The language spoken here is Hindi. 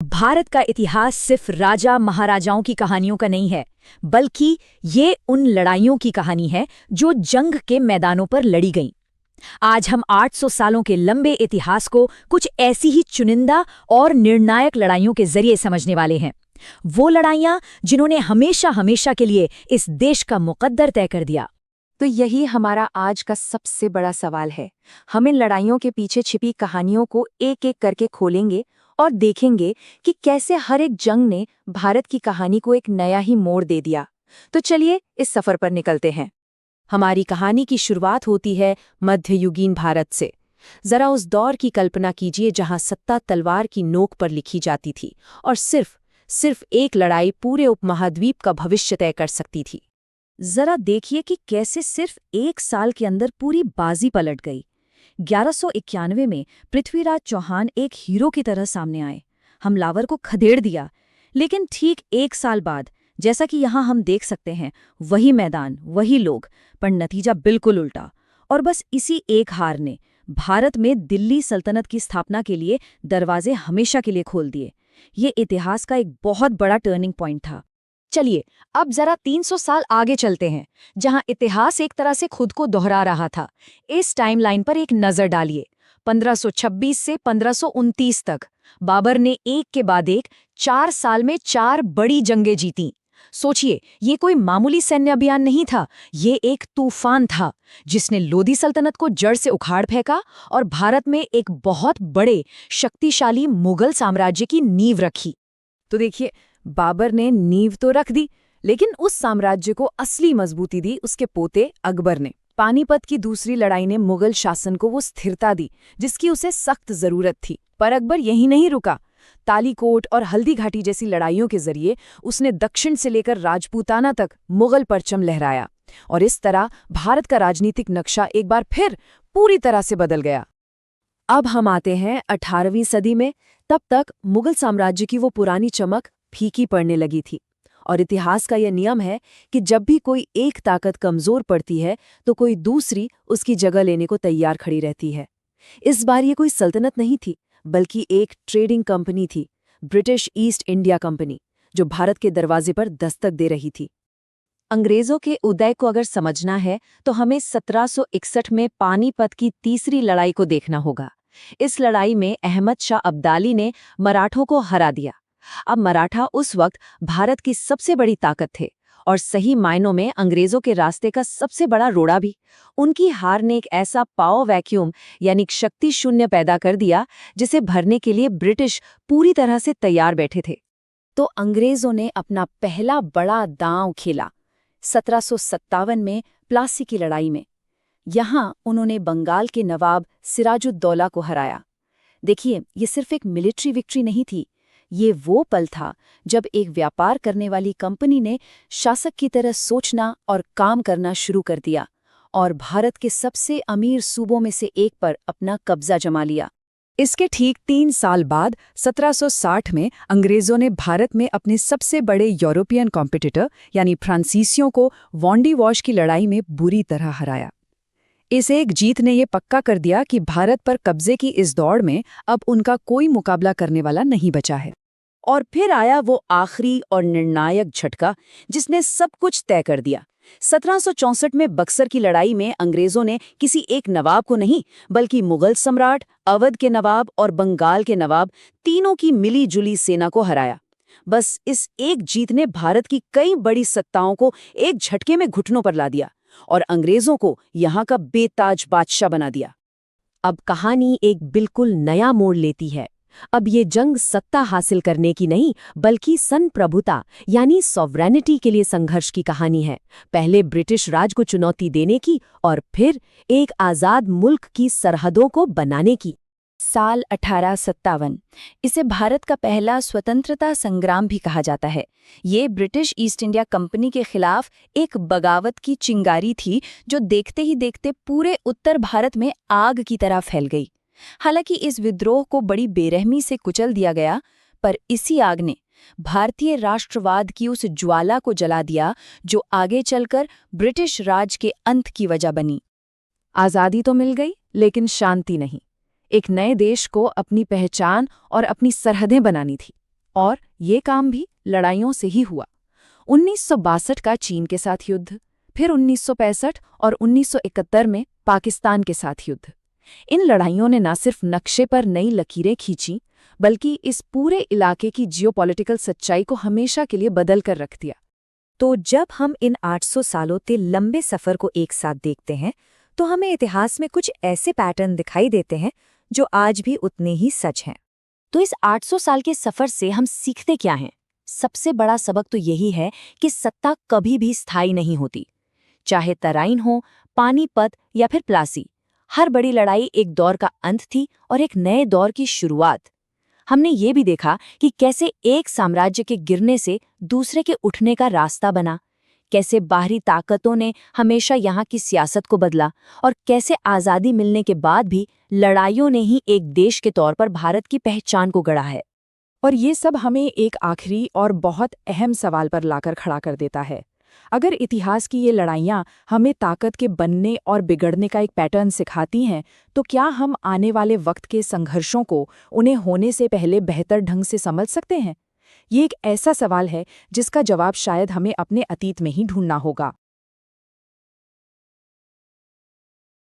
भारत का इतिहास सिर्फ राजा महाराजाओं की कहानियों का नहीं है, बल्कि ये उन लड़ाइयों की कहानी है जो जंग के मैदानों पर लड़ी गईं। आज हम 800 सालों के लंबे इतिहास को कुछ ऐसी ही चुनिंदा और निर्णायक लड़ाइयों के जरिए समझने वाले हैं। वो लड़ाइयां जिन्होंने हमेशा हमेशा के लिए इस देश का मुकद्दर तय कर दिया। तो यही हमारा आज का सबसे बड़ा सवाल है। हम इन लड़ाइयों के पीछे छिपी कहानियों को एक एक करके खोलेंगे और देखेंगे कि कैसे हर एक जंग ने भारत की कहानी को एक नया ही मोड़ दे दिया। तो चलिए इस सफर पर निकलते हैं। हमारी कहानी की शुरुआत होती है मध्ययुगीन भारत से। जरा उस दौर की कल्पना कीजिए जहां सत्ता तलवार की नोक पर लिखी जाती थी और सिर्फ एक लड़ाई पूरे उपमहाद्वीप का भविष्य तय कर सकती थी। जरा देखिए कि कैसे सिर्फ 1 साल के अंदर पूरी बाजी पलट गई। 1191 में पृथ्वीराज चौहान एक हीरो की तरह सामने आए, हमलावर को खदेड़ दिया। लेकिन ठीक 1 साल बाद, जैसा कि यहाँ हम देख सकते हैं, वही मैदान, वही लोग, पर नतीजा बिल्कुल उल्टा। और बस इसी एक हार ने भारत में दिल्ली सल्तनत की स्थापना के लिए दरवाजे हमेशा के लिए खोल दिए। ये इतिहास का एक बहुत बड़ा टर्निंग पॉइंट था। चलिए अब जरा 300 साल आगे चलते हैं, जहां इतिहास एक तरह से खुद को दोहरा रहा था। इस टाइमलाइन पर एक नजर डालिए। 1526 से 1529 तक बाबर ने एक के बाद एक 4 साल में 4 बड़ी जंगें जीतीं। सोचिए, ये कोई मामूली सैन्य अभियान नहीं था, ये एक तूफान था जिसने लोधी सल्तनत को जड़ से उखाड़ फेंका और भारत में एक बहुत बड़े शक्तिशाली मुगल साम्राज्य की नींव रखी। तो देखिए, बाबर ने नींव तो रख दी, लेकिन उस साम्राज्य को असली मजबूती दी उसके पोते अकबर ने। पानीपत की दूसरी लड़ाई ने मुगल शासन को वो स्थिरता दी जिसकी उसे सख्त जरूरत थी। पर अकबर यहीं नहीं रुका। तालीकोट और हल्दी घाटी जैसी लड़ाइयों के जरिए उसने दक्षिण से लेकर राजपूताना तक मुगल परचम लहराया, और इस तरह भारत का राजनीतिक नक्शा एक बार फिर पूरी तरह से बदल गया। अब हम आते हैं 18वीं सदी में। तब तक मुगल साम्राज्य की वो पुरानी चमक फीकी पड़ने लगी थी, और इतिहास का यह नियम है कि जब भी कोई एक ताकत कमजोर पड़ती है तो कोई दूसरी उसकी जगह लेने को तैयार खड़ी रहती है। इस बार ये कोई सल्तनत नहीं थी, बल्कि एक ट्रेडिंग कंपनी थी, ब्रिटिश ईस्ट इंडिया कंपनी, जो भारत के दरवाजे पर दस्तक दे रही थी। अंग्रेजों के उदय को अगर समझना है तो हमें 1761 में पानीपत की तीसरी लड़ाई को देखना होगा। इस लड़ाई में अहमद शाह अब्दाली ने मराठों को हरा दिया। अब मराठा उस वक्त भारत की सबसे बड़ी ताकत थे और सही मायनों में अंग्रेजों के रास्ते का सबसे बड़ा रोड़ा भी। उनकी हार ने एक ऐसा पावर वैक्यूम यानी शक्ति शून्य पैदा कर दिया जिसे भरने के लिए ब्रिटिश पूरी तरह से तैयार बैठे थे। तो अंग्रेजों ने अपना पहला बड़ा दांव खेला 1757 में प्लासी की लड़ाई में। यहाँ उन्होंने बंगाल के नवाब सिराजुद्दौला को हराया। देखिए, ये सिर्फ एक मिलिट्री विक्ट्री नहीं थी, ये वो पल था जब एक व्यापार करने वाली कंपनी ने शासक की तरह सोचना और काम करना शुरू कर दिया और भारत के सबसे अमीर सूबों में से एक पर अपना कब्जा जमा लिया। इसके ठीक 3 साल बाद 1760 में अंग्रेजों ने भारत में अपने सबसे बड़े यूरोपियन कॉम्पिटिटर यानी फ्रांसीसियों को वॉन्डीवॉश की लड़ाई में बुरी तरह हराया। इस एक जीत ने ये पक्का कर दिया कि भारत पर कब्जे की इस दौड़ में अब उनका कोई मुकाबला करने वाला नहीं बचा है। और फिर आया वो आखिरी और निर्णायक झटका जिसने सब कुछ तय कर दिया। 1764 में बक्सर की लड़ाई में अंग्रेजों ने किसी एक नवाब को नहीं, बल्कि मुगल सम्राट, अवध के नवाब और बंगाल के नवाब, तीनों की मिली जुली सेना को हराया। बस इस एक जीत ने भारत की कई बड़ी सत्ताओं को एक झटके में घुटनों पर ला दिया और अंग्रेजों को यहाँ का बेताज बादशाह बना दिया। अब कहानी एक बिल्कुल नया मोड़ लेती है। अब ये जंग सत्ता हासिल करने की नहीं, बल्कि संप्रभुता यानी सॉवरेनिटी के लिए संघर्ष की कहानी है। पहले ब्रिटिश राज को चुनौती देने की और फिर एक आज़ाद मुल्क की सरहदों को बनाने की। साल 1857, इसे भारत का पहला स्वतंत्रता संग्राम भी कहा जाता है। ये ब्रिटिश ईस्ट इंडिया कंपनी के खिलाफ एक बगावत की चिंगारी थी जो देखते ही देखते पूरे उत्तर भारत में आग की तरह फैल गई। हालांकि इस विद्रोह को बड़ी बेरहमी से कुचल दिया गया, पर इसी आग ने भारतीय राष्ट्रवाद की उस ज्वाला को जला दिया जो आगे चलकर ब्रिटिश राज के अंत की वजह बनी। आज़ादी तो मिल गई, लेकिन शांति नहीं। एक नए देश को अपनी पहचान और अपनी सरहदें बनानी थी। और ये काम भी लड़ाइयों से ही हुआ। 1962 का चीन के साथ युद्ध, फिर 1965 और 1971 में पाकिस्तान के साथ युद्ध। इन लड़ाइयों ने न सिर्फ नक्शे पर नई लकीरें खींची, बल्कि इस पूरे इलाके की जियोपॉलिटिकल सच्चाई को हमेशा के लिए बदल कर रख दिया। तो जब हम इन 800 सालों के लंबे सफ़र को एक साथ देखते हैं तो हमें इतिहास में कुछ ऐसे पैटर्न दिखाई देते हैं जो आज भी उतने ही सच हैं। तो इस 800 साल के सफर से हम सीखते क्या हैं? सबसे बड़ा सबक तो यही है कि सत्ता कभी भी स्थायी नहीं होती। चाहे तराइन हो, पानीपत या फिर प्लासी, हर बड़ी लड़ाई एक दौर का अंत थी और एक नए दौर की शुरुआत। हमने ये भी देखा कि कैसे एक साम्राज्य के गिरने से दूसरे के उठने का रास्ता बना, कैसे बाहरी ताकतों ने हमेशा यहाँ की सियासत को बदला और कैसे आज़ादी मिलने के बाद भी लड़ाइयों ने ही एक देश के तौर पर भारत की पहचान को गढ़ा है। और ये सब हमें एक आखिरी और बहुत अहम सवाल पर लाकर खड़ा कर देता है। अगर इतिहास की ये लड़ाइयाँ हमें ताकत के बनने और बिगड़ने का एक पैटर्न सिखाती हैं, तो क्या हम आने वाले वक्त के संघर्षों को उन्हें होने से पहले बेहतर ढंग से समझ सकते हैं? ये एक ऐसा सवाल है जिसका जवाब शायद हमें अपने अतीत में ही ढूंढना होगा।